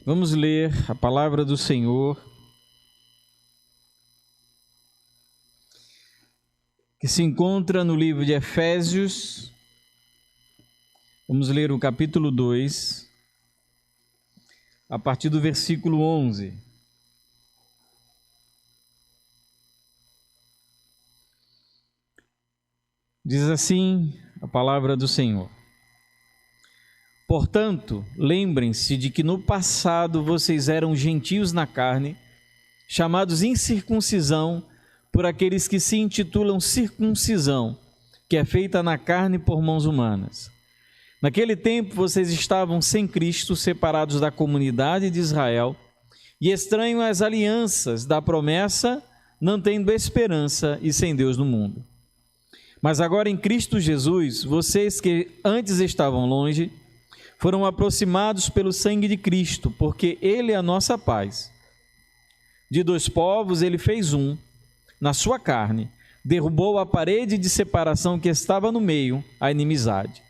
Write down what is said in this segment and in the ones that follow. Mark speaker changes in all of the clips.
Speaker 1: Vamos ler a palavra do Senhor, que se encontra no livro de Efésios. Vamos ler o capítulo 2, a partir do versículo 11. Diz assim a palavra do Senhor: portanto, lembrem-se de que no passado vocês eram gentios na carne, chamados incircuncisão por aqueles que se intitulam circuncisão, que é feita na carne por mãos humanas. Naquele tempo vocês estavam sem Cristo, separados da comunidade de Israel e estranhos às alianças da promessa, não tendo esperança e sem Deus no mundo. Mas agora em Cristo Jesus, vocês que antes estavam longe, foram aproximados pelo sangue de Cristo, porque Ele é a nossa paz. De dois povos Ele fez um, na sua carne, derrubou a parede de separação que estava no meio, a inimizade.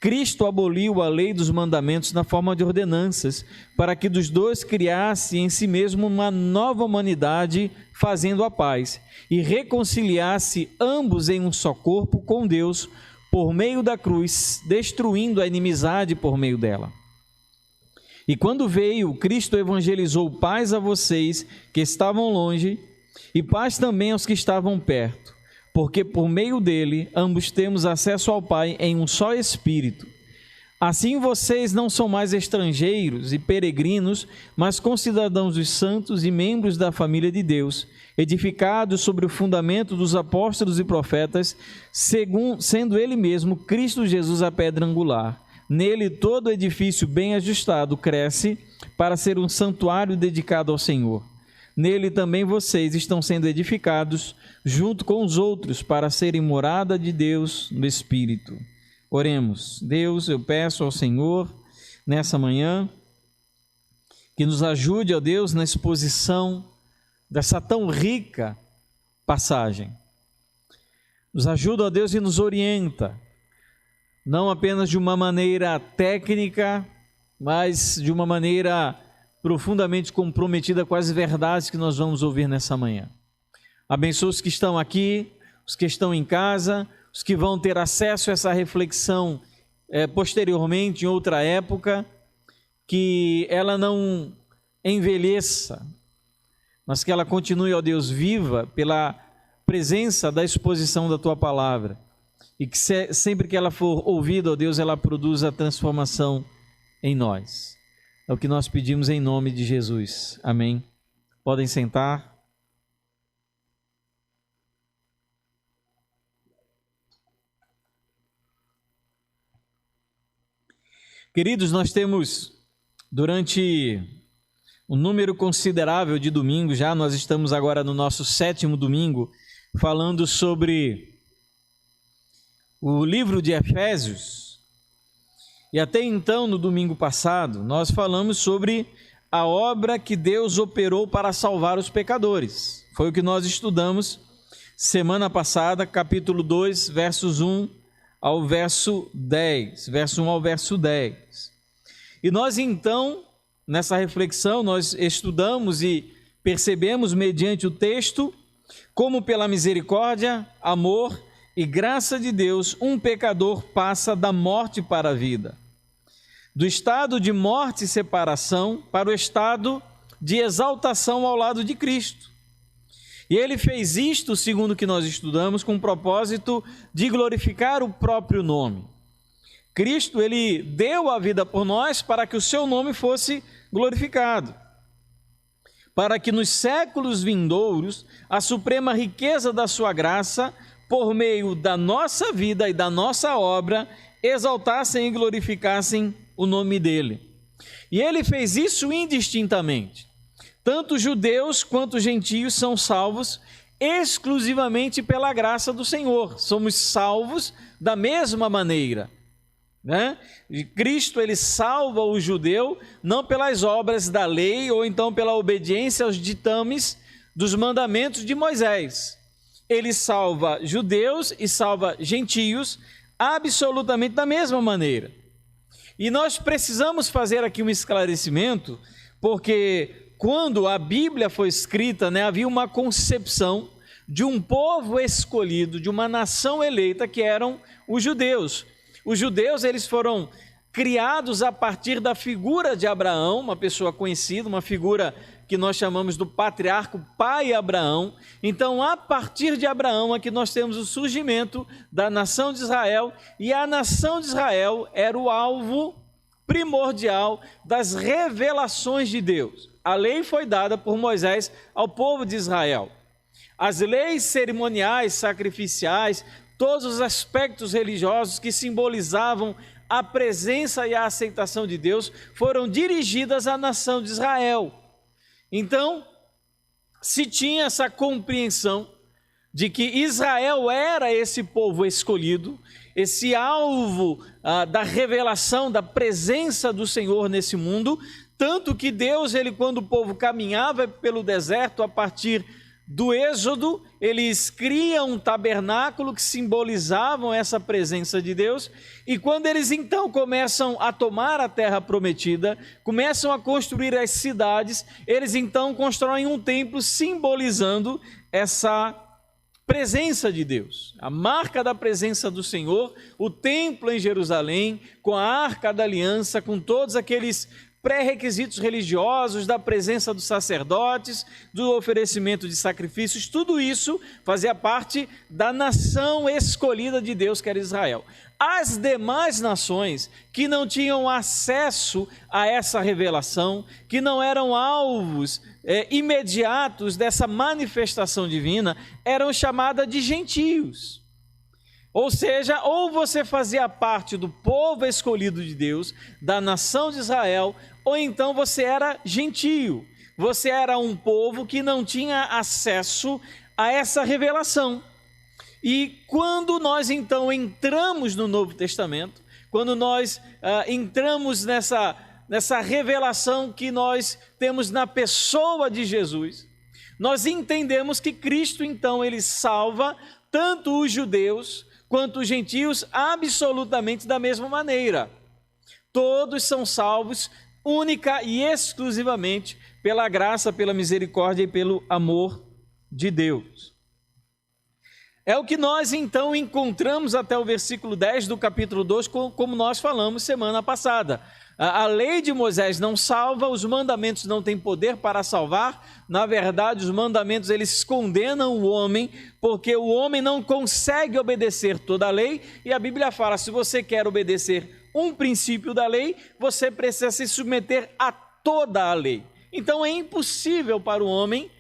Speaker 1: Cristo aboliu a lei dos mandamentos na forma de ordenanças, para que dos dois criasse em si mesmo uma nova humanidade, fazendo a paz, e reconciliasse ambos em um só corpo com Deus, por meio da cruz, destruindo a inimizade por meio dela. E quando veio, Cristo evangelizou paz a vocês que estavam longe, e paz também aos que estavam perto, porque por meio dele ambos temos acesso ao Pai em um só Espírito. Assim vocês não são mais estrangeiros e peregrinos, mas concidadãos dos santos e membros da família de Deus, edificados sobre o fundamento dos apóstolos e profetas, sendo Ele mesmo, Cristo Jesus, a pedra angular. Nele todo edifício bem ajustado cresce para ser um santuário dedicado ao Senhor. Nele também vocês estão sendo edificados junto com os outros para serem morada de Deus no Espírito. Oremos. Deus, eu peço ao Senhor nessa manhã que nos ajude, ó Deus, na exposição dessa tão rica passagem. Nos ajuda, ó Deus, e nos orienta, não apenas de uma maneira técnica, mas de uma maneira profundamente comprometida com as verdades que nós vamos ouvir nessa manhã. Abençoa os que estão aqui, os que estão em casa, os que vão ter acesso a essa reflexão posteriormente, em outra época, que ela não envelheça, mas que ela continue, ó Deus, viva pela presença da exposição da Tua Palavra, e que sempre que ela for ouvida, ó Deus, ela produza transformação em nós. É o que nós pedimos em nome de Jesus. Amém. Podem sentar. Queridos, nós temos, durante um número considerável de domingos, já nós estamos agora no nosso 7º domingo, falando sobre o livro de Efésios. E até então, no domingo passado, nós falamos sobre a obra que Deus operou para salvar os pecadores. Foi o que nós estudamos semana passada, capítulo 2, versos 1 ao verso 10, verso 1 ao verso 10. E nós então, nessa reflexão, nós estudamos e percebemos mediante o texto, como pela misericórdia, amor e graça de Deus, um pecador passa da morte para a vida, do estado de morte e separação para o estado de exaltação ao lado de Cristo. E ele fez isto, segundo o que nós estudamos, com o propósito de glorificar o próprio nome. Cristo, ele deu a vida por nós para que o seu nome fosse glorificado, para que nos séculos vindouros a suprema riqueza da sua graça, por meio da nossa vida e da nossa obra, exaltassem e glorificassem o nome dele. E ele fez isso indistintamente. Tanto judeus quanto gentios são salvos exclusivamente pela graça do Senhor. Somos salvos da mesma maneira, né? E Cristo, ele salva o judeu não pelas obras da lei ou então pela obediência aos ditames dos mandamentos de Moisés. Ele salva judeus e salva gentios absolutamente da mesma maneira. E nós precisamos fazer aqui um esclarecimento, porque quando a Bíblia foi escrita, havia uma concepção de um povo escolhido, de uma nação eleita, que eram os judeus. Os judeus, eles foram criados a partir da figura de Abraão, uma pessoa conhecida, uma figura que nós chamamos do patriarca pai Abraão. Então, a partir de Abraão é que nós temos o surgimento da nação de Israel, e a nação de Israel era o alvo primordial das revelações de Deus. A lei foi dada por Moisés ao povo de Israel. As leis cerimoniais, sacrificiais, todos os aspectos religiosos que simbolizavam a presença e a aceitação de Deus foram dirigidas à nação de Israel. Então, se tinha essa compreensão de que Israel era esse povo escolhido, esse alvo da revelação, da presença do Senhor nesse mundo, tanto que Deus, quando o povo caminhava pelo deserto, a partir do Êxodo, eles criam um tabernáculo que simbolizavam essa presença de Deus, e quando eles então começam a tomar a terra prometida, começam a construir as cidades, eles então constroem um templo simbolizando essa presença de Deus, a marca da presença do Senhor, o templo em Jerusalém, com a arca da aliança, com todos aqueles pré-requisitos religiosos, da presença dos sacerdotes, do oferecimento de sacrifícios, tudo isso fazia parte da nação escolhida de Deus, que era Israel. As demais nações que não tinham acesso a essa revelação, que não eram alvos imediatos dessa manifestação divina, eram chamadas de gentios. Ou seja, ou você fazia parte do povo escolhido de Deus, da nação de Israel, ou então você era gentio. Você era um povo que não tinha acesso a essa revelação. E quando nós então entramos no Novo Testamento, quando nós entramos nessa revelação que nós temos na pessoa de Jesus, nós entendemos que Cristo então ele salva tanto os judeus quanto os gentios absolutamente da mesma maneira. Todos são salvos única e exclusivamente pela graça, pela misericórdia e pelo amor de Deus. É o que nós então encontramos até o versículo 10 do capítulo 2, como nós falamos semana passada. A lei de Moisés não salva, os mandamentos não têm poder para salvar. Na verdade, os mandamentos eles condenam o homem, porque o homem não consegue obedecer toda a lei, e a Bíblia fala, se você quer obedecer um princípio da lei, você precisa se submeter a toda a lei. Então é impossível para o homem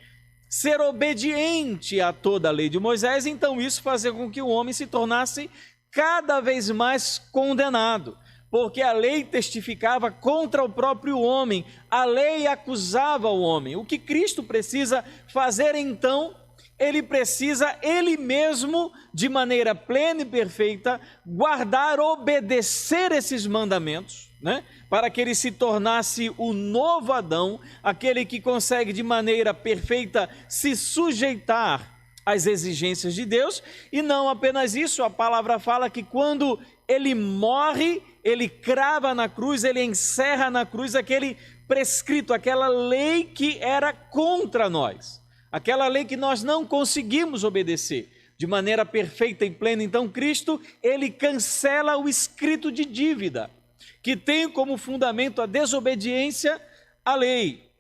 Speaker 1: ser obediente a toda a lei de Moisés, então isso fazia com que o homem se tornasse cada vez mais condenado, porque a lei testificava contra o próprio homem, a lei acusava o homem. O que Cristo precisa fazer então? Ele precisa, ele mesmo, de maneira plena e perfeita, guardar, obedecer esses mandamentos, para que ele se tornasse o novo Adão, aquele que consegue de maneira perfeita se sujeitar às exigências de Deus. E não apenas isso, a palavra fala que quando ele morre, ele crava na cruz, ele encerra na cruz aquele prescrito, aquela lei que era contra nós, aquela lei que nós não conseguimos obedecer de maneira perfeita e plena. Então Cristo, ele cancela o escrito de dívida, que tem como fundamento a desobediência à lei.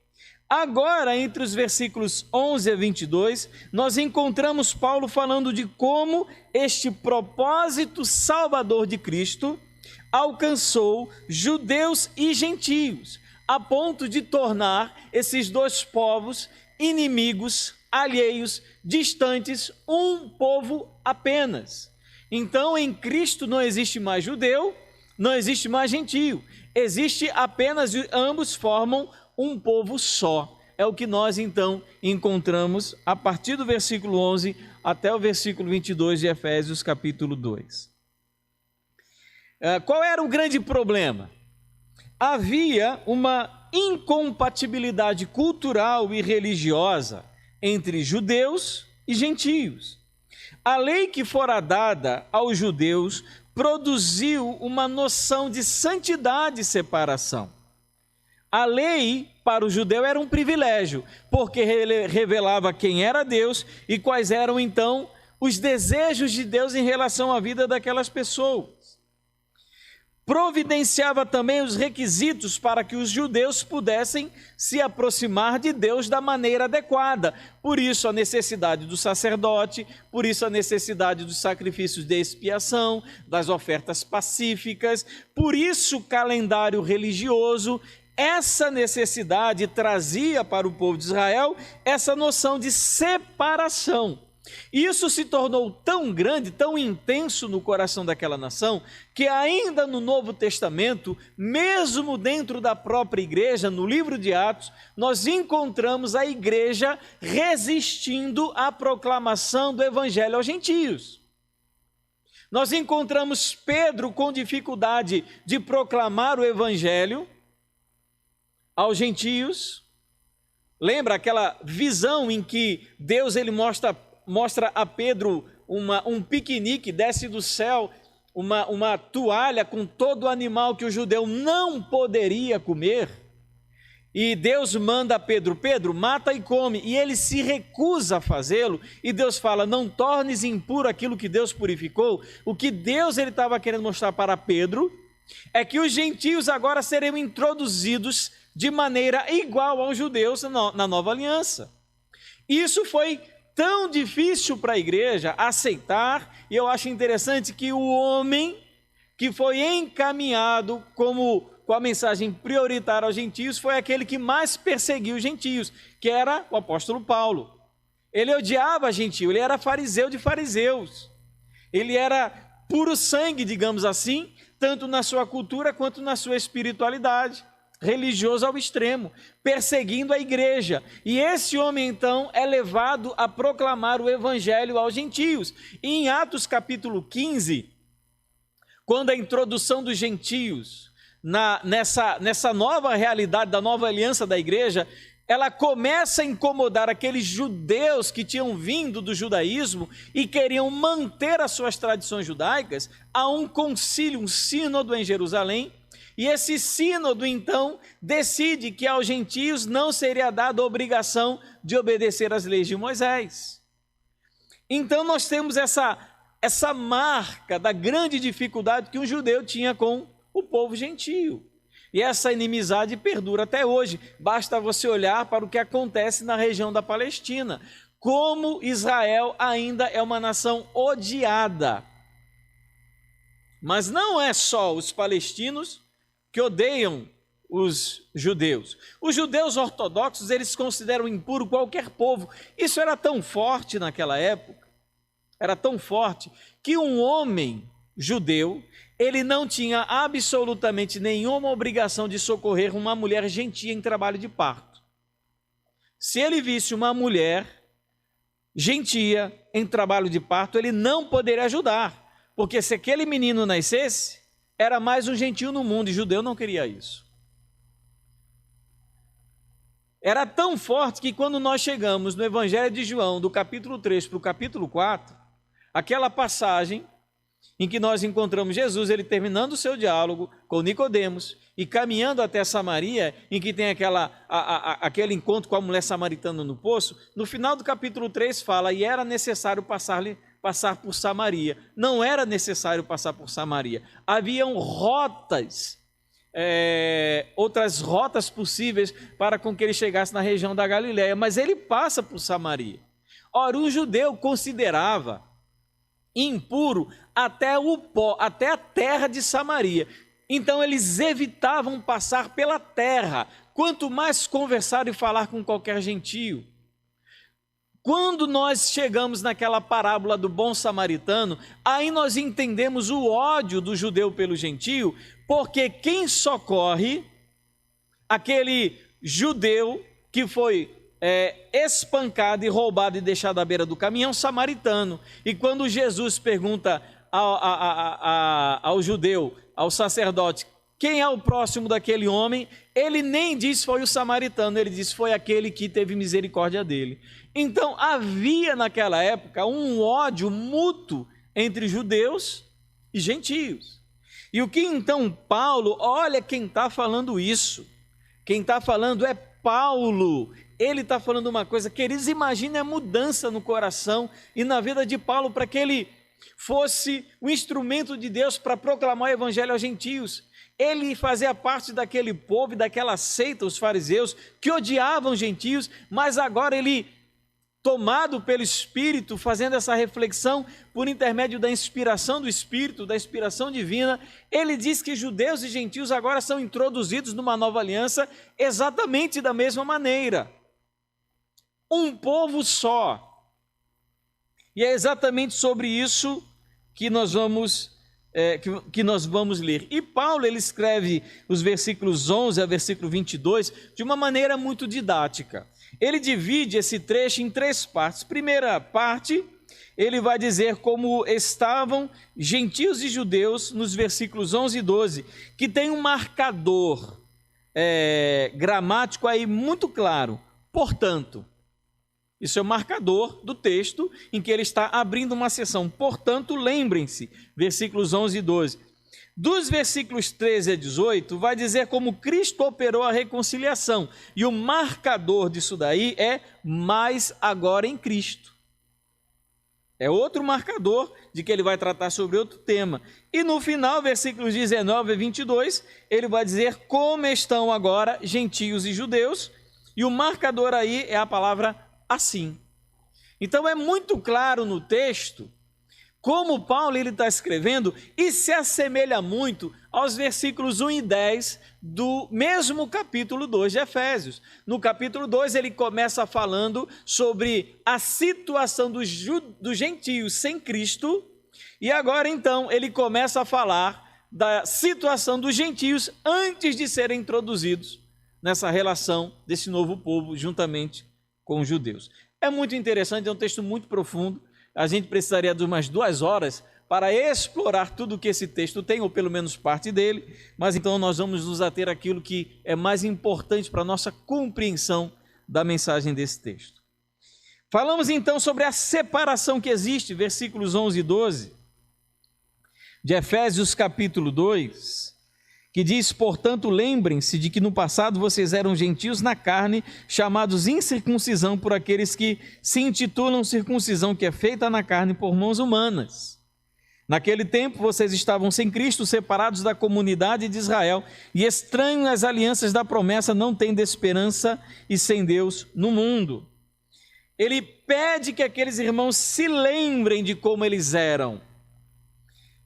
Speaker 1: Agora, entre os versículos 11 a 22, nós encontramos Paulo falando de como este propósito salvador de Cristo alcançou judeus e gentios, a ponto de tornar esses dois povos inimigos, alheios, distantes, um povo apenas. Então, em Cristo não existe mais judeu, não existe mais gentio, existe apenas, ambos formam um povo só. É o que nós então encontramos a partir do versículo 11 até o versículo 22 de Efésios capítulo 2. Qual era o grande problema? Havia uma incompatibilidade cultural e religiosa entre judeus e gentios. A lei que fora dada aos judeus produziu uma noção de santidade e separação. A lei para o judeu era um privilégio, porque revelava quem era Deus e quais eram então os desejos de Deus em relação à vida daquelas pessoas. Providenciava também os requisitos para que os judeus pudessem se aproximar de Deus da maneira adequada. Por isso a necessidade do sacerdote, por isso a necessidade dos sacrifícios de expiação, das ofertas pacíficas, por isso o calendário religioso. Essa necessidade trazia para o povo de Israel essa noção de separação. Isso se tornou tão grande, tão intenso no coração daquela nação, que ainda no Novo Testamento, mesmo dentro da própria igreja, no livro de Atos, nós encontramos a igreja resistindo à proclamação do evangelho aos gentios. Nós encontramos Pedro com dificuldade de proclamar o evangelho aos gentios. Lembra aquela visão em que Deus ele mostra a Pedro um piquenique, desce do céu uma toalha com todo o animal que o judeu não poderia comer, e Deus manda a Pedro, mata e come, e ele se recusa a fazê-lo, e Deus fala, não tornes impuro aquilo que Deus purificou. O que Deus ele estava querendo mostrar para Pedro é que os gentios agora seriam introduzidos de maneira igual aos judeus na nova aliança. Isso foi tão difícil para a igreja aceitar, e eu acho interessante que o homem que foi encaminhado com a mensagem prioritária aos gentios foi aquele que mais perseguiu os gentios, que era o apóstolo Paulo. Ele odiava gentio, ele era fariseu de fariseus, ele era puro sangue, digamos assim, tanto na sua cultura quanto na sua espiritualidade, religioso ao extremo, perseguindo a igreja. E esse homem então é levado a proclamar o evangelho aos gentios. E em Atos capítulo 15, quando a introdução dos gentios nessa nova realidade da nova aliança da igreja, ela começa a incomodar aqueles judeus que tinham vindo do judaísmo e queriam manter as suas tradições judaicas. Há um concílio, um sínodo em Jerusalém, e esse sínodo, então, decide que aos gentios não seria dada a obrigação de obedecer às leis de Moisés. Então, nós temos essa marca da grande dificuldade que um judeu tinha com o povo gentio. E essa inimizade perdura até hoje. Basta você olhar para o que acontece na região da Palestina. Como Israel ainda é uma nação odiada. Mas não é só os palestinos que odeiam os judeus. Os judeus ortodoxos, eles consideram impuro qualquer povo. Isso era tão forte naquela época, era tão forte, que um homem judeu, ele não tinha absolutamente nenhuma obrigação de socorrer uma mulher gentia em trabalho de parto. Se ele visse uma mulher gentia em trabalho de parto, ele não poderia ajudar, porque se aquele menino nascesse, era mais um gentio no mundo, e judeu não queria isso. Era tão forte que quando nós chegamos no Evangelho de João, do capítulo 3 para o capítulo 4, aquela passagem em que nós encontramos Jesus, ele terminando o seu diálogo com Nicodemos e caminhando até Samaria, em que tem aquele encontro com a mulher samaritana no poço, no final do capítulo 3 fala, e era necessário passar por Samaria. Não era necessário passar por Samaria. Haviam rotas, outras rotas possíveis para com que ele chegasse na região da Galileia, mas ele passa por Samaria. Ora, um judeu considerava impuro até a terra de Samaria. Então eles evitavam passar pela terra, quanto mais conversar e falar com qualquer gentio. Quando nós chegamos naquela parábola do bom samaritano, aí nós entendemos o ódio do judeu pelo gentio, porque quem socorre aquele judeu que foi espancado e roubado e deixado à beira do caminho é um samaritano. E quando Jesus pergunta ao judeu, ao sacerdote, quem é o próximo daquele homem, ele nem diz foi o samaritano, ele diz foi aquele que teve misericórdia dele. Então havia naquela época um ódio mútuo entre judeus e gentios. E o que então Paulo, olha quem está falando isso, Quem está falando é Paulo. Ele está falando uma coisa, queridos, imagine a mudança no coração e na vida de Paulo para que ele fosse o instrumento de Deus para proclamar o evangelho aos gentios. Ele fazia parte daquele povo e daquela seita, os fariseus, que odiavam os gentios, mas agora ele, tomado pelo Espírito, fazendo essa reflexão por intermédio da inspiração do Espírito, da inspiração divina, ele diz que judeus e gentios agora são introduzidos numa nova aliança exatamente da mesma maneira. Um povo só. E é exatamente sobre isso que nós vamos ler. E Paulo, ele escreve os versículos 11 a versículo 22 de uma maneira muito didática. Ele divide esse trecho em 3 partes. Primeira parte, ele vai dizer como estavam gentios e judeus nos versículos 11 e 12, que tem um marcador gramático aí muito claro. Portanto, isso é o marcador do texto em que ele está abrindo uma seção. Portanto, lembrem-se, versículos 11 e 12. Dos versículos 13 a 18, vai dizer como Cristo operou a reconciliação. E o marcador disso daí é mais agora em Cristo. É outro marcador de que ele vai tratar sobre outro tema. E no final, versículos 19 a 22, ele vai dizer como estão agora gentios e judeus. E o marcador aí é a palavra assim. Então é muito claro no texto como Paulo está escrevendo e se assemelha muito aos versículos 1 e 10 do mesmo capítulo 2 de Efésios. No capítulo 2 ele começa falando sobre a situação dos gentios sem Cristo e agora então ele começa a falar da situação dos gentios antes de serem introduzidos nessa relação desse novo povo juntamente com os judeus. É muito interessante, é um texto muito profundo. A gente precisaria de umas 2 horas para explorar tudo o que esse texto tem, ou pelo menos parte dele, mas então nós vamos nos ater àquilo que é mais importante para a nossa compreensão da mensagem desse texto. Falamos então sobre a separação que existe, versículos 11 e 12, de Efésios capítulo 2, que diz, portanto, lembrem-se de que no passado vocês eram gentios na carne, chamados incircuncisão por aqueles que se intitulam circuncisão, que é feita na carne por mãos humanas. Naquele tempo vocês estavam sem Cristo, separados da comunidade de Israel e estranhos às alianças da promessa, não tendo esperança e sem Deus no mundo. Ele pede que aqueles irmãos se lembrem de como eles eram.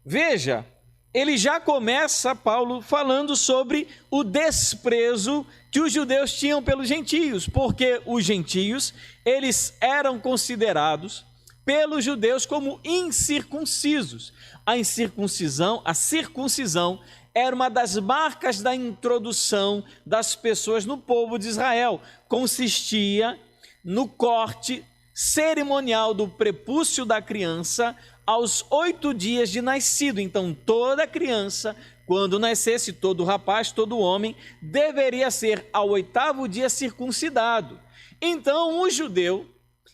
Speaker 1: Veja, ele já começa, Paulo, falando sobre o desprezo que os judeus tinham pelos gentios, porque os gentios, eles eram considerados pelos judeus como incircuncisos. A circuncisão era uma das marcas da introdução das pessoas no povo de Israel. Consistia no corte cerimonial do prepúcio da criança aos 8 dias de nascido. Então, toda criança, quando nascesse, todo rapaz, todo homem, deveria ser ao 8º dia circuncidado. Então, o judeu,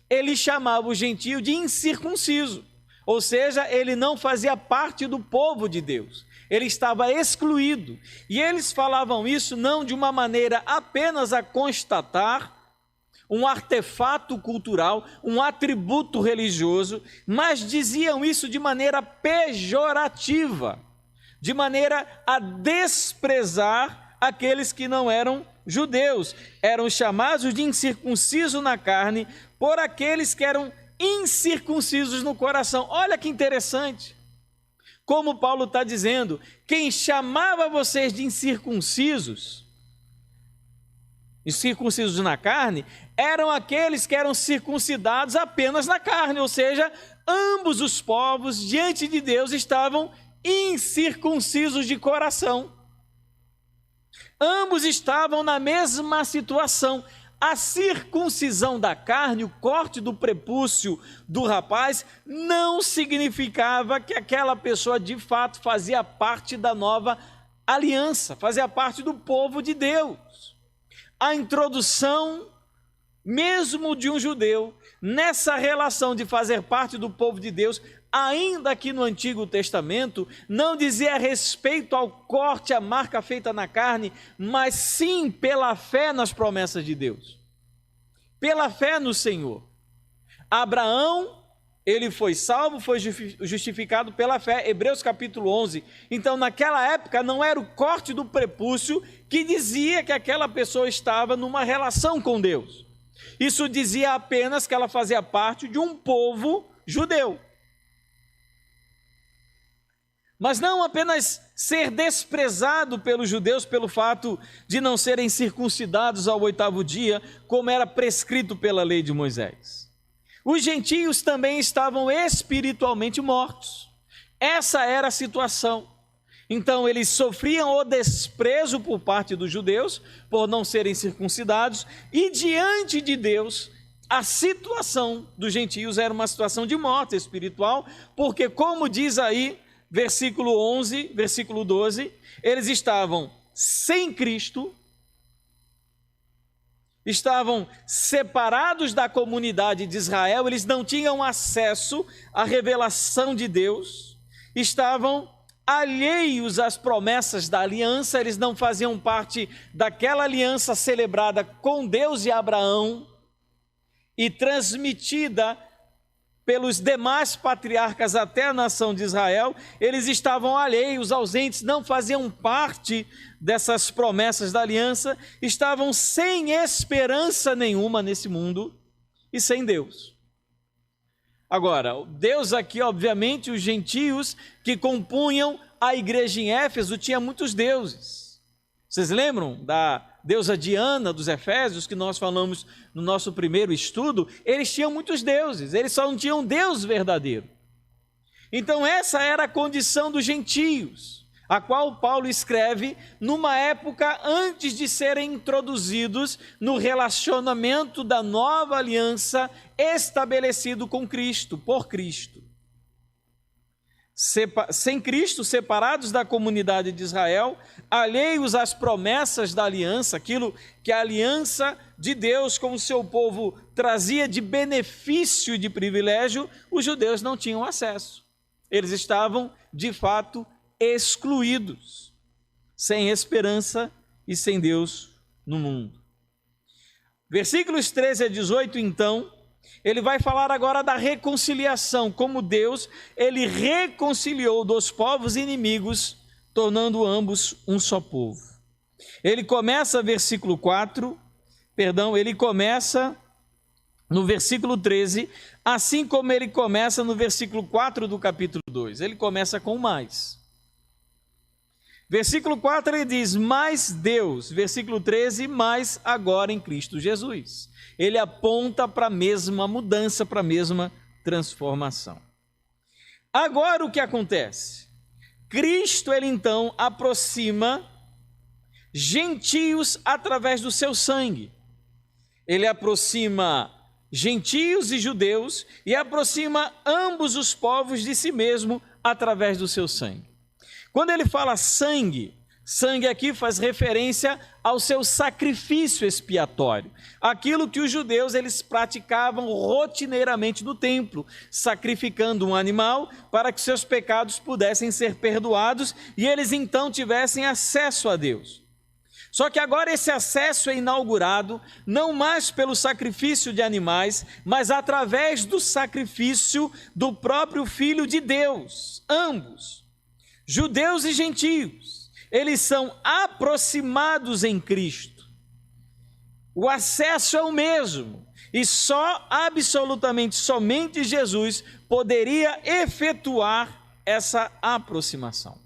Speaker 1: ele chamava o gentio de incircunciso, ou seja, ele não fazia parte do povo de Deus, ele estava excluído. E eles falavam isso não de uma maneira apenas a constatar um artefato cultural, um atributo religioso, mas diziam isso de maneira pejorativa, de maneira a desprezar aqueles que não eram judeus. Eram chamados de incircunciso na carne por aqueles que eram incircuncisos no coração. Olha que interessante, como Paulo está dizendo, quem chamava vocês de incircuncisos na carne, eram aqueles que eram circuncidados apenas na carne, ou seja, ambos os povos diante de Deus estavam incircuncisos de coração. Ambos estavam na mesma situação. A circuncisão da carne, o corte do prepúcio do rapaz, não significava que aquela pessoa de fato fazia parte da nova aliança, fazia parte do povo de Deus. A introdução mesmo de um judeu nessa relação de fazer parte do povo de Deus ainda que no Antigo Testamento, não dizia respeito ao corte, à marca feita na carne, mas sim pela fé nas promessas de Deus, pela fé no Senhor. Abraão, ele foi salvo, foi justificado pela fé, Hebreus capítulo 11. Então, naquela época, não era o corte do prepúcio que dizia que aquela pessoa estava numa relação com Deus. Isso dizia apenas que ela fazia parte de um povo judeu. Mas não apenas ser desprezado pelos judeus pelo fato de não serem circuncidados ao 8º dia, como era prescrito pela lei de Moisés. Os gentios também estavam espiritualmente mortos. Essa era a situação. Então, eles sofriam o desprezo por parte dos judeus, por não serem circuncidados, e diante de Deus, a situação dos gentios era uma situação de morte espiritual, porque, como diz aí, versículo 11, versículo 12, eles estavam sem Cristo, estavam separados da comunidade de Israel, eles não tinham acesso à revelação de Deus, estavam alheios às promessas da aliança, eles não faziam parte daquela aliança celebrada com Deus e Abraão e transmitida pelos demais patriarcas até a nação de Israel. Eles estavam alheios, ausentes, não faziam parte dessas promessas da aliança, estavam sem esperança nenhuma nesse mundo e sem Deus. Agora, Deus aqui, obviamente, os gentios que compunham a igreja em Éfeso tinha muitos deuses. Vocês lembram da deusa Diana dos Efésios, que nós falamos no nosso primeiro estudo? Eles tinham muitos deuses, eles só não tinham Deus verdadeiro. Então essa era a condição dos gentios, a qual Paulo escreve numa época antes de serem introduzidos no relacionamento da nova aliança estabelecido com Cristo, por Cristo. Sem Cristo, separados da comunidade de Israel, alheios às promessas da aliança, aquilo que a aliança de Deus com o seu povo trazia de benefício e de privilégio, os judeus não tinham acesso. Eles estavam, de fato, excluídos, sem esperança e sem Deus no mundo. Versículos 13 a 18, então, ele vai falar agora da reconciliação, como Deus, ele reconciliou dos povos inimigos, tornando ambos um só povo. Ele começa ele começa no versículo 13, assim como ele começa no versículo 4 do capítulo 2. Ele começa com mais. Versículo 4 ele diz, mais Deus. Versículo 13, mais agora em Cristo Jesus. Ele aponta para a mesma mudança, para a mesma transformação. Agora o que acontece? Cristo, ele então aproxima gentios através do seu sangue. Ele aproxima gentios e judeus e aproxima ambos os povos de si mesmo através do seu sangue. Quando ele fala sangue, sangue aqui faz referência ao seu sacrifício expiatório, aquilo que os judeus eles praticavam rotineiramente no templo, sacrificando um animal para que seus pecados pudessem ser perdoados e eles então tivessem acesso a Deus. Só que agora esse acesso é inaugurado não mais pelo sacrifício de animais, mas através do sacrifício do próprio Filho de Deus, ambos, judeus e gentios. Eles são aproximados em Cristo. O acesso é o mesmo e só, absolutamente, somente Jesus poderia efetuar essa aproximação.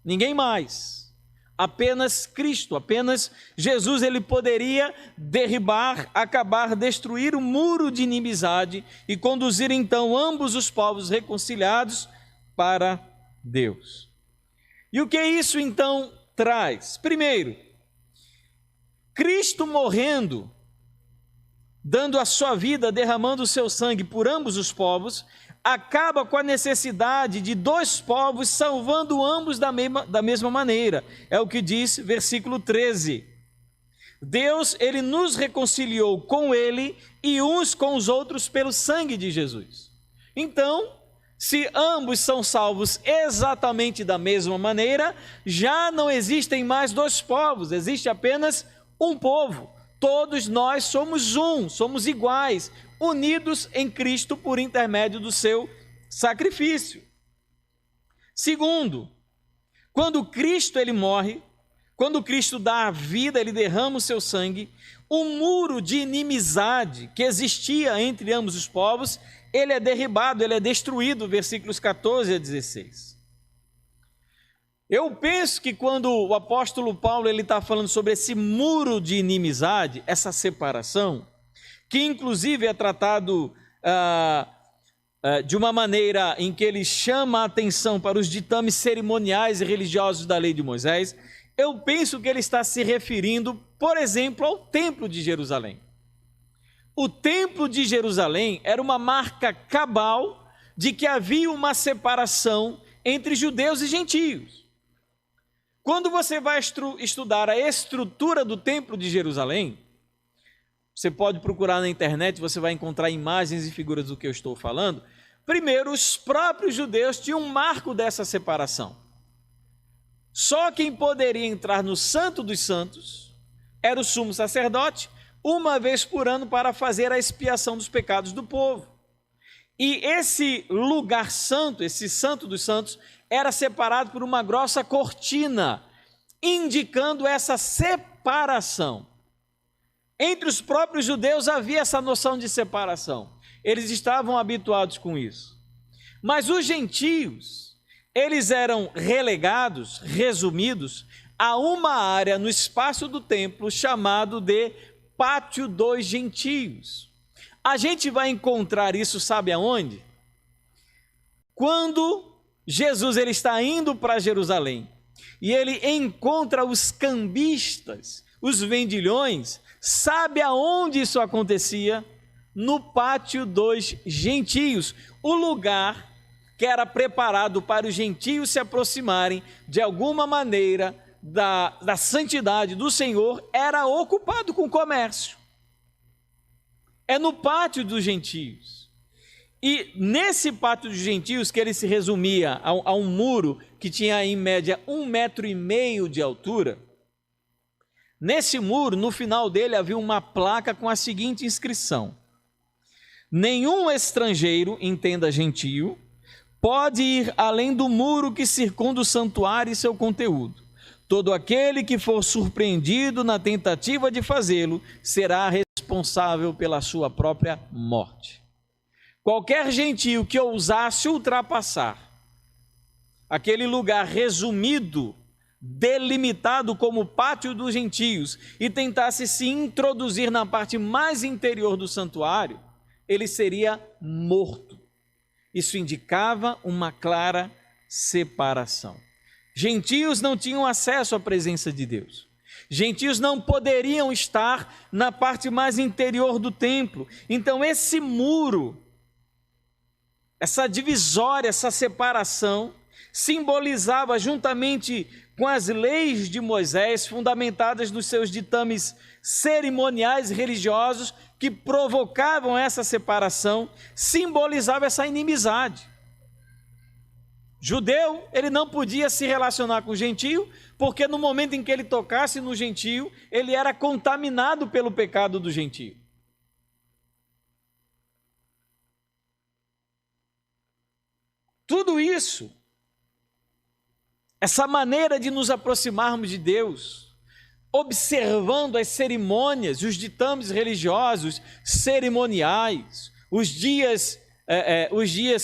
Speaker 1: Ninguém mais. Apenas Cristo, apenas Jesus, ele poderia derribar, acabar, destruir o muro de inimizade e conduzir então ambos os povos reconciliados para Deus. E o que isso então traz? Primeiro, Cristo morrendo, dando a sua vida, derramando o seu sangue por ambos os povos, acaba com a necessidade de dois povos, salvando ambos da mesma maneira. É o que diz versículo 13. Deus, ele nos reconciliou com ele e uns com os outros pelo sangue de Jesus. Então, Se ambos são salvos exatamente da mesma maneira, já não existem mais dois povos, existe apenas um povo. Todos nós somos um, somos iguais, unidos em Cristo por intermédio do seu sacrifício. Segundo, quando Cristo ele morre, quando Cristo dá a vida, ele derrama o seu sangue, o muro de inimizade que existia entre ambos os povos, ele é derribado, ele é destruído, versículos 14 a 16. Eu penso que quando o apóstolo Paulo ele está falando sobre esse muro de inimizade, essa separação, que inclusive é tratado de uma maneira em que ele chama a atenção para os ditames cerimoniais e religiosos da lei de Moisés, eu penso que ele está se referindo, por exemplo, ao Templo de Jerusalém. O Templo de Jerusalém era uma marca cabal de que havia uma separação entre judeus e gentios. Quando você vai estudar a estrutura do Templo de Jerusalém, você pode procurar na internet, você vai encontrar imagens e figuras do que eu estou falando. Primeiro, os próprios judeus tinham um marco dessa separação. Só quem poderia entrar no Santo dos Santos era o sumo sacerdote, uma vez por ano para fazer a expiação dos pecados do povo. E esse lugar santo, esse Santo dos Santos, era separado por uma grossa cortina, indicando essa separação. Entre os próprios judeus havia essa noção de separação. Eles estavam habituados com isso. Mas os gentios, eles eram relegados, resumidos, a uma área no espaço do templo chamado de Pátio dos Gentios. A gente vai encontrar isso, sabe aonde? Quando Jesus ele está indo para Jerusalém e ele encontra os cambistas, os vendilhões, sabe aonde isso acontecia? No Pátio dos Gentios, o lugar que era preparado para os gentios se aproximarem de alguma maneira da santidade do Senhor, era ocupado com comércio. É no Pátio dos Gentios. E nesse Pátio dos Gentios, que ele se resumia a um muro que tinha em média 1,5 metro de altura, nesse muro, no final dele, havia uma placa com a seguinte inscrição: nenhum estrangeiro, entenda gentio, pode ir além do muro que circunda o santuário e seu conteúdo. Todo aquele que for surpreendido na tentativa de fazê-lo será responsável pela sua própria morte. Qualquer gentio que ousasse ultrapassar aquele lugar resumido, delimitado como Pátio dos Gentios, e tentasse se introduzir na parte mais interior do santuário, ele seria morto. Isso indicava uma clara separação. Gentios não tinham acesso à presença de Deus. Gentios não poderiam estar na parte mais interior do templo. Então esse muro, essa divisória, essa separação, simbolizava juntamente com as leis de Moisés, fundamentadas nos seus ditames cerimoniais e religiosos, que provocavam essa separação, simbolizava essa inimizade. Judeu, ele não podia se relacionar com o gentio, porque no momento em que ele tocasse no gentio, ele era contaminado pelo pecado do gentio. Tudo isso, essa maneira de nos aproximarmos de Deus, observando as cerimônias, os ditames religiosos, cerimoniais, os dias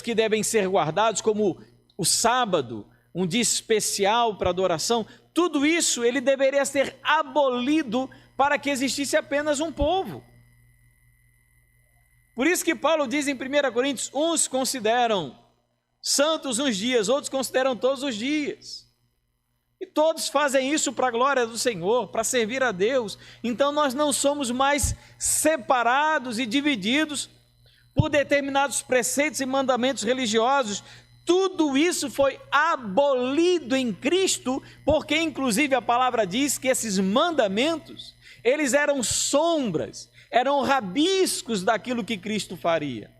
Speaker 1: que devem ser guardados, como o sábado, um dia especial para adoração, tudo isso ele deveria ser abolido para que existisse apenas um povo. Por isso que Paulo diz em 1 Coríntios, uns consideram santos uns dias, outros consideram todos os dias. E todos fazem isso para a glória do Senhor, para servir a Deus. Então nós não somos mais separados e divididos por determinados preceitos e mandamentos religiosos. Tudo isso foi abolido em Cristo, porque inclusive a palavra diz que esses mandamentos, eles eram sombras, eram rabiscos daquilo que Cristo faria.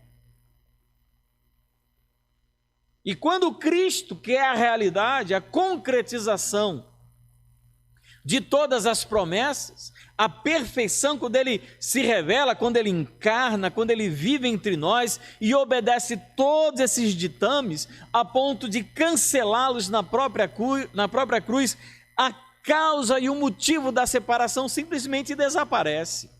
Speaker 1: E quando Cristo, que é a realidade, a concretização de todas as promessas, a perfeição, quando ele se revela, quando ele encarna, quando ele vive entre nós e obedece todos esses ditames, a ponto de cancelá-los na própria cruz, a causa e o motivo da separação simplesmente desaparece.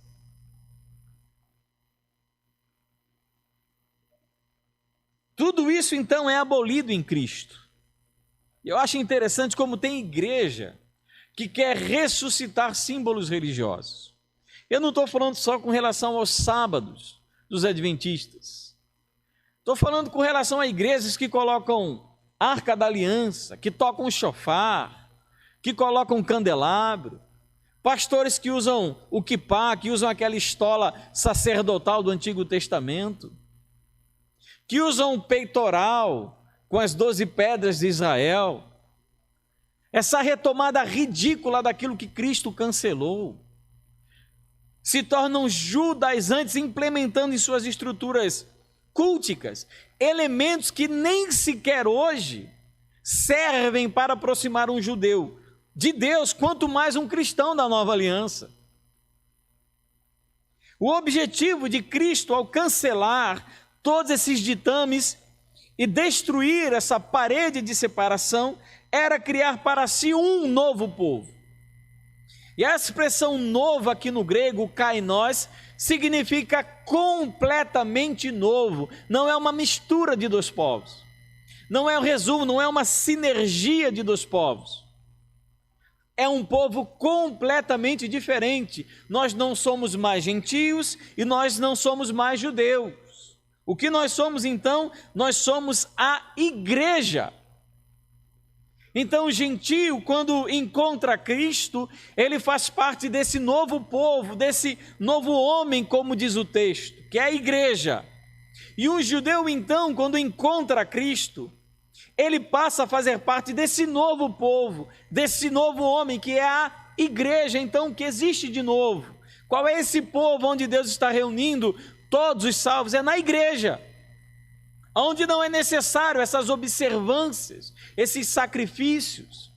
Speaker 1: Tudo isso então é abolido em Cristo. Eu acho interessante como tem igreja que quer ressuscitar símbolos religiosos. Eu não estou falando só com relação aos sábados dos adventistas. Estou falando com relação a igrejas que colocam arca da aliança, que tocam chofar, que colocam candelabro, pastores que usam o quipá, que usam aquela estola sacerdotal do Antigo Testamento, que usam o peitoral com as 12 pedras de Israel. Essa retomada ridícula daquilo que Cristo cancelou. Se tornam judaizantes, implementando em suas estruturas culticas elementos que nem sequer hoje servem para aproximar um judeu de Deus, quanto mais um cristão da nova aliança. O objetivo de Cristo ao cancelar todos esses ditames e destruir essa parede de separação era criar para si um novo povo. E a expressão novo aqui no grego, kainos, significa completamente novo. Não é uma mistura de dois povos. Não é um resumo, não é uma sinergia de dois povos. É um povo completamente diferente. Nós não somos mais gentios e nós não somos mais judeus. O que nós somos então? Nós somos a igreja. Então o gentio, quando encontra Cristo, ele faz parte desse novo povo, desse novo homem, como diz o texto, que é a igreja. E o judeu então, quando encontra Cristo, ele passa a fazer parte desse novo povo, desse novo homem, que é a igreja, então, que existe de novo. Qual é esse povo onde Deus está reunindo todos os salvos? É na igreja, onde não é necessário essas observâncias, esses sacrifícios.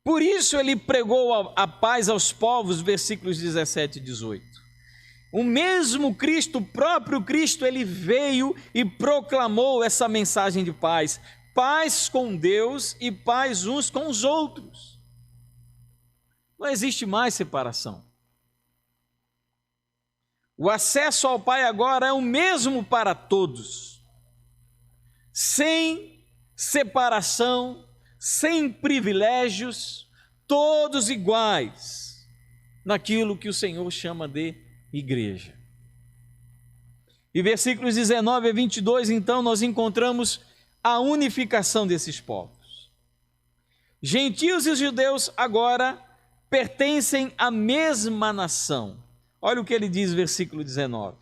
Speaker 1: Por isso ele pregou a paz aos povos, versículos 17 e 18. O mesmo Cristo, o próprio Cristo, ele veio e proclamou essa mensagem de paz. Paz com Deus e paz uns com os outros. Não existe mais separação. O acesso ao Pai agora é o mesmo para todos, sem separação, sem privilégios, todos iguais, naquilo que o Senhor chama de igreja. E versículos 19 a 22, então, nós encontramos a unificação desses povos. Gentios e judeus agora pertencem à mesma nação. Olha o que ele diz, versículo 19.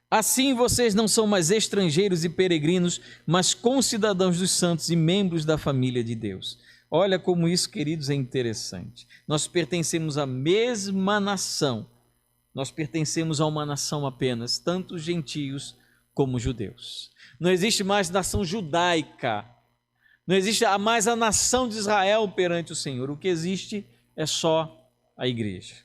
Speaker 1: Assim vocês não são mais estrangeiros e peregrinos, mas concidadãos dos santos e membros da família de Deus. Olha como isso, queridos, é interessante. Nós pertencemos à mesma nação. Nós pertencemos a uma nação apenas, tanto gentios como judeus. Não existe mais nação judaica. Não existe mais a nação de Israel perante o Senhor. O que existe é só a igreja.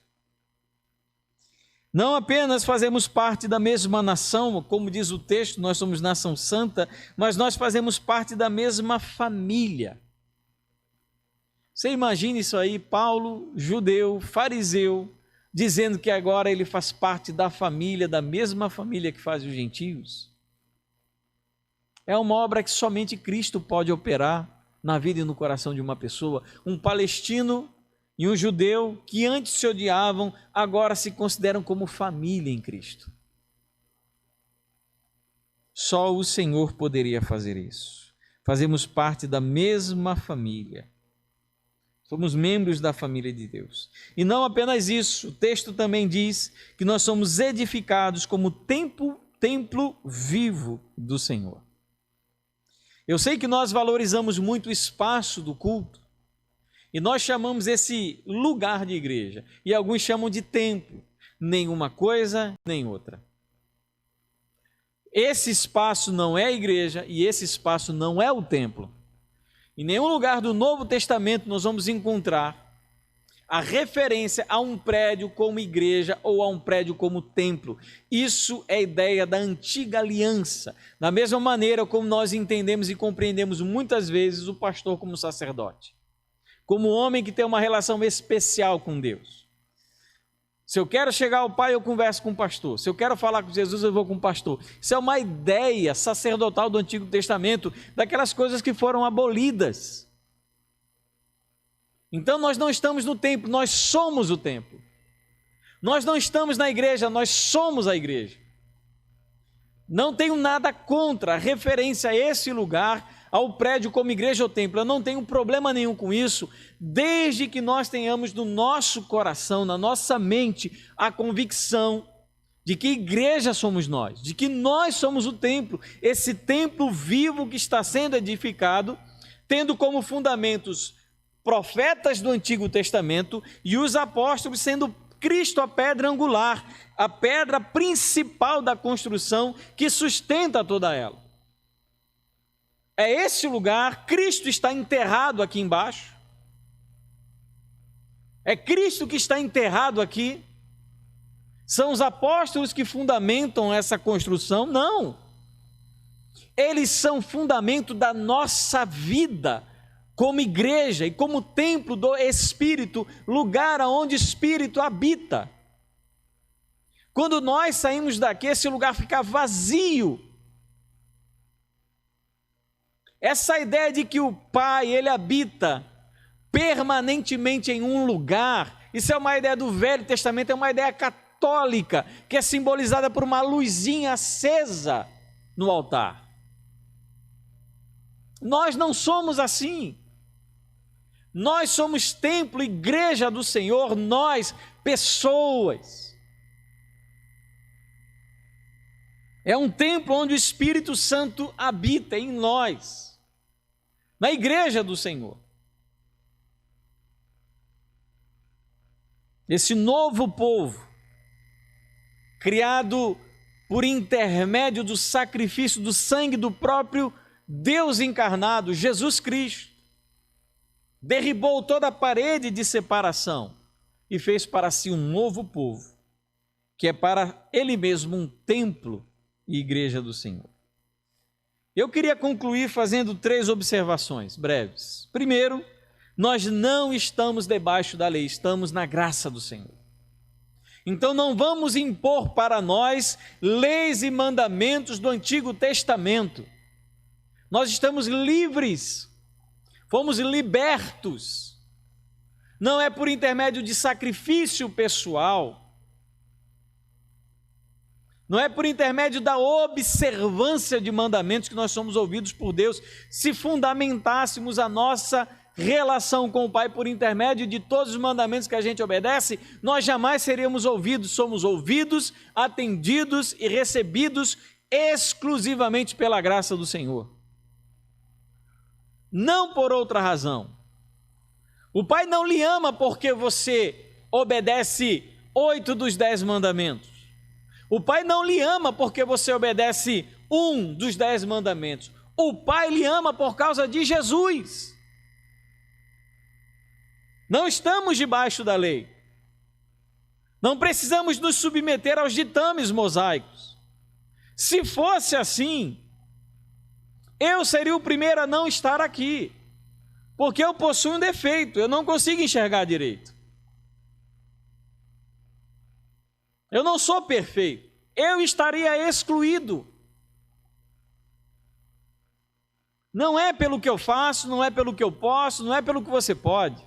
Speaker 1: Não apenas fazemos parte da mesma nação, como diz o texto, nós somos nação santa, mas nós fazemos parte da mesma família. Você imagina isso aí, Paulo, judeu, fariseu, dizendo que agora ele faz parte da família, da mesma família que faz os gentios? É uma obra que somente Cristo pode operar na vida e no coração de uma pessoa. Um palestino e um judeu que antes se odiavam, agora se consideram como família em Cristo. Só o Senhor poderia fazer isso. Fazemos parte da mesma família. Somos membros da família de Deus. E não apenas isso, o texto também diz que nós somos edificados como templo vivo do Senhor. Eu sei que nós valorizamos muito o espaço do culto e nós chamamos esse lugar de igreja e alguns chamam de templo. nenhuma coisa nem outra. Esse espaço não é a igreja e esse espaço não é o templo. Em nenhum lugar do Novo Testamento nós vamos encontrar a referência a um prédio como igreja ou a um prédio como templo. Isso é a ideia da antiga aliança. Da mesma maneira como nós entendemos e compreendemos muitas vezes o pastor como sacerdote, como homem que tem uma relação especial com Deus. Se eu quero chegar ao Pai, eu converso com o pastor. Se eu quero falar com Jesus, eu vou com o pastor. Isso é uma ideia sacerdotal do Antigo Testamento, daquelas coisas que foram abolidas. Então nós não estamos no templo, nós somos o templo. Nós não estamos na igreja, nós somos a igreja. Não tenho nada contra a referência a esse lugar, ao prédio como igreja ou templo. Eu não tenho problema nenhum com isso, desde que nós tenhamos no nosso coração, na nossa mente, a convicção de que igreja somos nós, de que nós somos o templo, esse templo vivo que está sendo edificado, tendo como fundamentos profetas do Antigo Testamento e os apóstolos, sendo Cristo a pedra angular, a pedra principal da construção que sustenta toda ela. É esse lugar, Cristo está enterrado aqui embaixo. É Cristo que está enterrado aqui. São os apóstolos que fundamentam essa construção? Não. Eles são fundamento da nossa vida como igreja e como templo do Espírito, lugar onde o Espírito habita. Quando nós saímos daqui, esse lugar fica vazio. Essa ideia de que o Pai, ele habita permanentemente em um lugar, isso é uma ideia do Velho Testamento, é uma ideia católica, que é simbolizada por uma luzinha acesa no altar. Nós não somos assim. Nós somos templo, igreja do Senhor, nós, pessoas. É um templo onde o Espírito Santo habita em nós, na igreja do Senhor. Esse novo povo, criado por intermédio do sacrifício do sangue do próprio Deus encarnado, Jesus Cristo, derribou toda a parede de separação e fez para si um novo povo, que é para ele mesmo um templo e igreja do Senhor. Eu queria concluir fazendo 3 observações breves. Primeiro, nós não estamos debaixo da lei, estamos na graça do Senhor. Então não vamos impor para nós leis e mandamentos do Antigo Testamento. Nós estamos livres, fomos libertos. Não é por intermédio de sacrifício pessoal, não é por intermédio da observância de mandamentos que nós somos ouvidos por Deus. Se fundamentássemos a nossa relação com o Pai por intermédio de todos os mandamentos que a gente obedece, nós jamais seríamos ouvidos. Somos ouvidos, atendidos e recebidos exclusivamente pela graça do Senhor. Não por outra razão. O Pai não lhe ama porque você obedece 8 dos 10 mandamentos. O Pai não lhe ama porque você obedece 1 dos 10 mandamentos. O Pai lhe ama por causa de Jesus. Não estamos debaixo da lei. Não precisamos nos submeter aos ditames mosaicos. Se fosse assim, eu seria o primeiro a não estar aqui, porque eu possuo um defeito, eu não consigo enxergar direito. Eu não sou perfeito, eu estaria excluído. Não é pelo que eu faço, não é pelo que eu posso, não é pelo que você pode.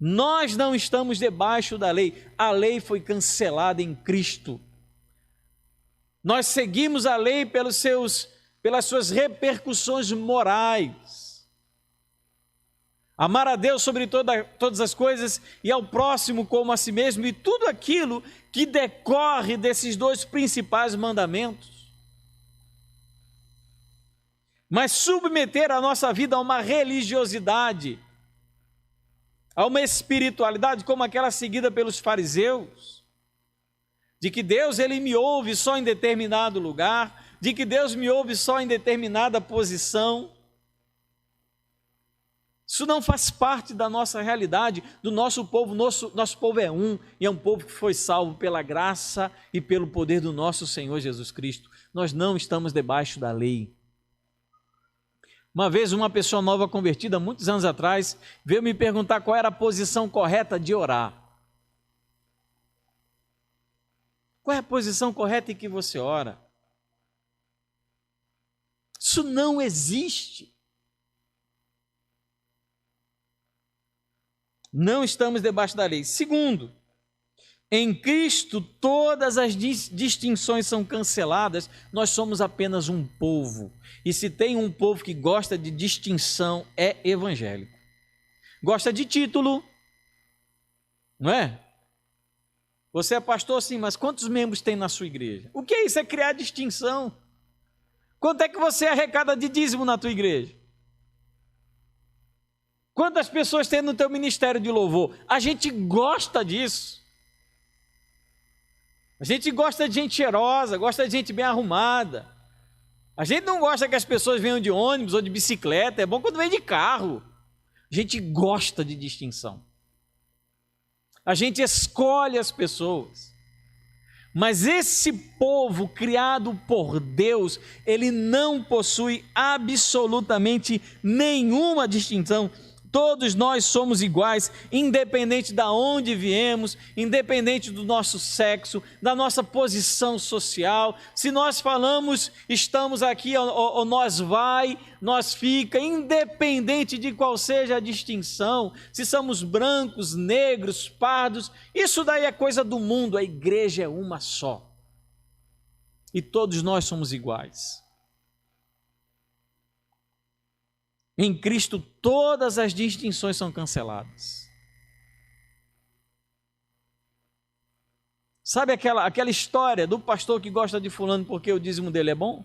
Speaker 1: Nós não estamos debaixo da lei, a lei foi cancelada em Cristo. Nós seguimos a lei pelas suas repercussões morais. Amar a Deus sobre todas as coisas e ao próximo como a si mesmo, e tudo aquilo que decorre desses 2 principais mandamentos. Mas submeter a nossa vida a uma religiosidade, a uma espiritualidade como aquela seguida pelos fariseus, de que Deus ele me ouve só em determinado lugar, de que Deus me ouve só em determinada posição. Isso não faz parte da nossa realidade, do nosso povo. Nosso povo é um, e é um povo que foi salvo pela graça e pelo poder do nosso Senhor Jesus Cristo. Nós não estamos debaixo da lei. Uma vez uma pessoa nova convertida, muitos anos atrás, veio me perguntar qual era a posição correta de orar. Qual é a posição correta em que você ora? Isso não existe. Não estamos debaixo da lei. Segundo, em Cristo todas as distinções são canceladas, nós somos apenas um povo. E se tem um povo que gosta de distinção, é evangélico. Gosta de título, não é? Você é pastor, sim, mas quantos membros tem na sua igreja? O que é isso? É criar distinção. Quanto é que você arrecada de dízimo na tua igreja? Quantas pessoas tem no teu ministério de louvor? A gente gosta disso. A gente gosta de gente cheirosa, gosta de gente bem arrumada. A gente não gosta que as pessoas venham de ônibus ou de bicicleta, é bom quando vem de carro. A gente gosta de distinção. A gente escolhe as pessoas. Mas esse povo criado por Deus, ele não possui absolutamente nenhuma distinção. Todos nós somos iguais, independente de onde viemos, independente do nosso sexo, da nossa posição social. Se nós falamos, estamos aqui, ou nós vai, nós fica, independente de qual seja a distinção, se somos brancos, negros, pardos, isso daí é coisa do mundo, a igreja é uma só. E todos nós somos iguais. Em Cristo todas as distinções são canceladas. Sabe aquela história do pastor que gosta de fulano porque o dízimo dele é bom?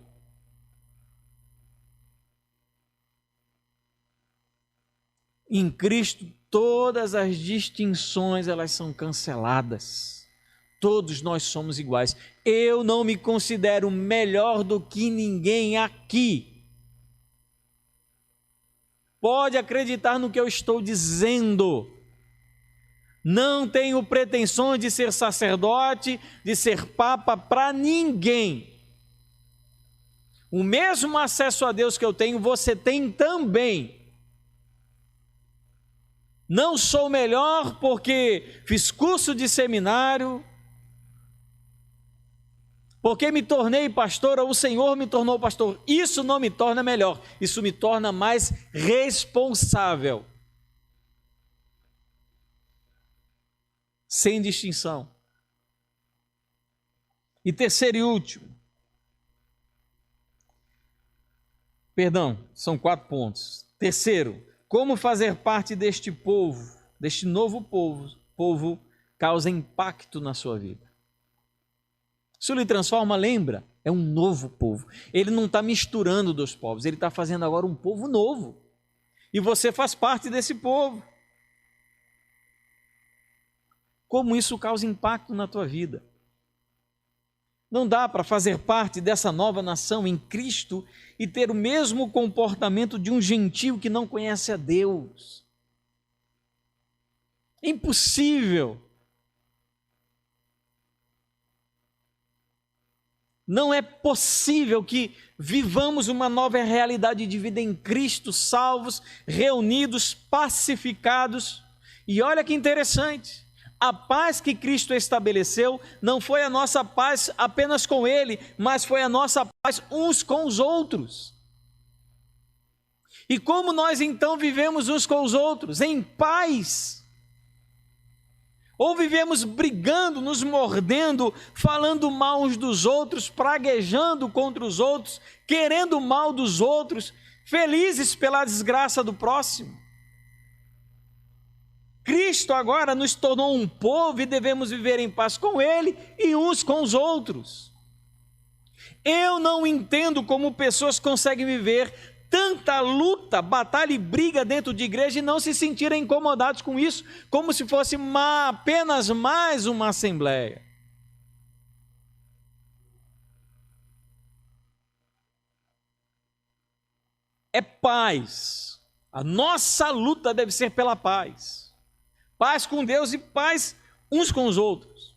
Speaker 1: Em Cristo todas as distinções elas são canceladas. Todos nós somos iguais. Eu não me considero melhor do que ninguém aqui. Pode acreditar no que eu estou dizendo. Não tenho pretensões de ser sacerdote, de ser papa para ninguém. O mesmo acesso a Deus que eu tenho, você tem também. Não sou melhor porque fiz curso de seminário, porque me tornei pastor, ou o Senhor me tornou pastor. Isso não me torna melhor, isso me torna mais responsável. Sem distinção. E terceiro e último. Perdão, são 4 pontos. Terceiro, como fazer parte deste povo, deste novo povo causa impacto na sua vida. Isso lhe transforma, lembra? É um novo povo. Ele não está misturando 2 povos, ele está fazendo agora um povo novo. E você faz parte desse povo. Como isso causa impacto na tua vida? Não dá para fazer parte dessa nova nação em Cristo e ter o mesmo comportamento de um gentio que não conhece a Deus. É impossível. Não é possível que vivamos uma nova realidade de vida em Cristo, salvos, reunidos, pacificados. E olha que interessante, a paz que Cristo estabeleceu não foi a nossa paz apenas com Ele, mas foi a nossa paz uns com os outros. E como nós então vivemos uns com os outros? Em paz. Ou vivemos brigando, nos mordendo, falando mal uns dos outros, praguejando contra os outros, querendo o mal dos outros, felizes pela desgraça do próximo. Cristo agora nos tornou um povo e devemos viver em paz com Ele e uns com os outros. Eu não entendo como pessoas conseguem viver tanta luta, batalha e briga dentro de igreja e não se sentirem incomodados com isso, como se fosse apenas mais uma assembleia. é paz. A nossa luta deve ser pela paz. Paz com Deus e paz uns com os outros.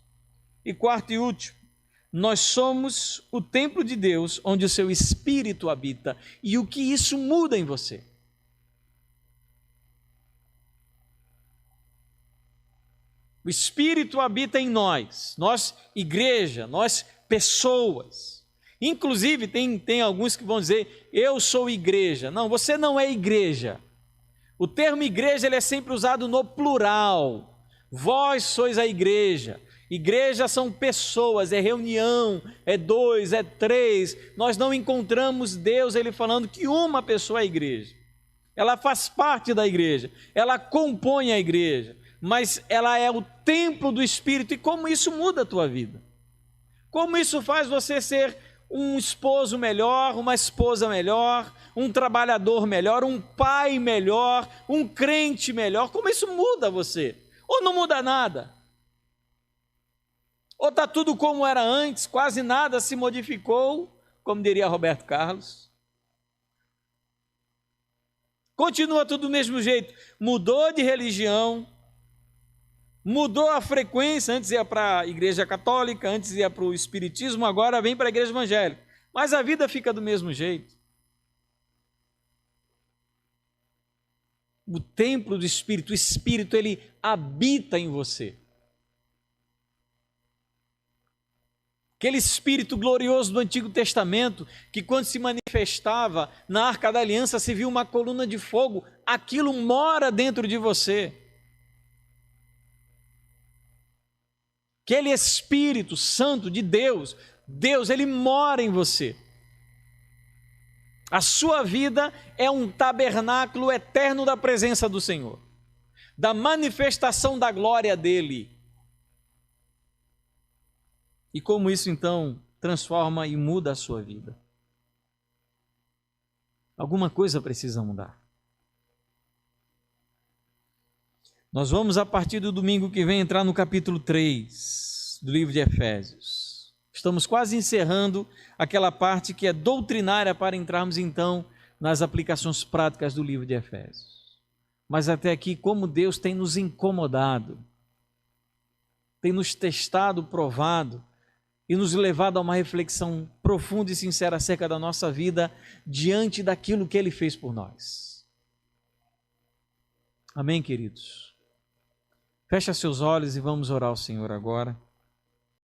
Speaker 1: E quarto e último, nós somos o templo de Deus, onde o seu Espírito habita. E o que isso muda em você? O Espírito habita em nós, igreja, nós pessoas. Inclusive, tem alguns que vão dizer, eu sou igreja. Não, você não é igreja. O termo igreja ele é sempre usado no plural. Vós sois a igreja. Igreja são pessoas, é reunião, é 2, é 3. Nós não encontramos Deus ele falando que uma pessoa é a igreja. Ela faz parte da igreja, ela compõe a igreja, mas ela é o templo do Espírito. E como isso muda a tua vida? Como isso faz você ser um esposo melhor, uma esposa melhor, um trabalhador melhor, um pai melhor, um crente melhor? Como isso muda você? Ou não muda nada? Ou está tudo como era antes, quase nada se modificou, como diria Roberto Carlos? Continua tudo do mesmo jeito, mudou de religião, mudou a frequência, antes ia para a igreja católica, antes ia para o espiritismo, agora vem para a igreja evangélica. Mas a vida fica do mesmo jeito. O templo do Espírito, o Espírito, ele habita em você. Aquele Espírito glorioso do Antigo Testamento, que quando se manifestava na Arca da Aliança, se viu uma coluna de fogo, aquilo mora dentro de você. Aquele Espírito Santo de Deus, ele mora em você. A sua vida é um tabernáculo eterno da presença do Senhor, da manifestação da glória dele. E como isso então transforma e muda a sua vida? Alguma coisa precisa mudar. Nós vamos, a partir do domingo que vem, entrar no capítulo 3 do livro de Efésios. Estamos quase encerrando aquela parte que é doutrinária para entrarmos então nas aplicações práticas do livro de Efésios. Mas até aqui, como Deus tem nos incomodado, tem nos testado, provado e nos levado a uma reflexão profunda e sincera acerca da nossa vida diante daquilo que Ele fez por nós. Amém, queridos? Fecha seus olhos e vamos orar ao Senhor agora.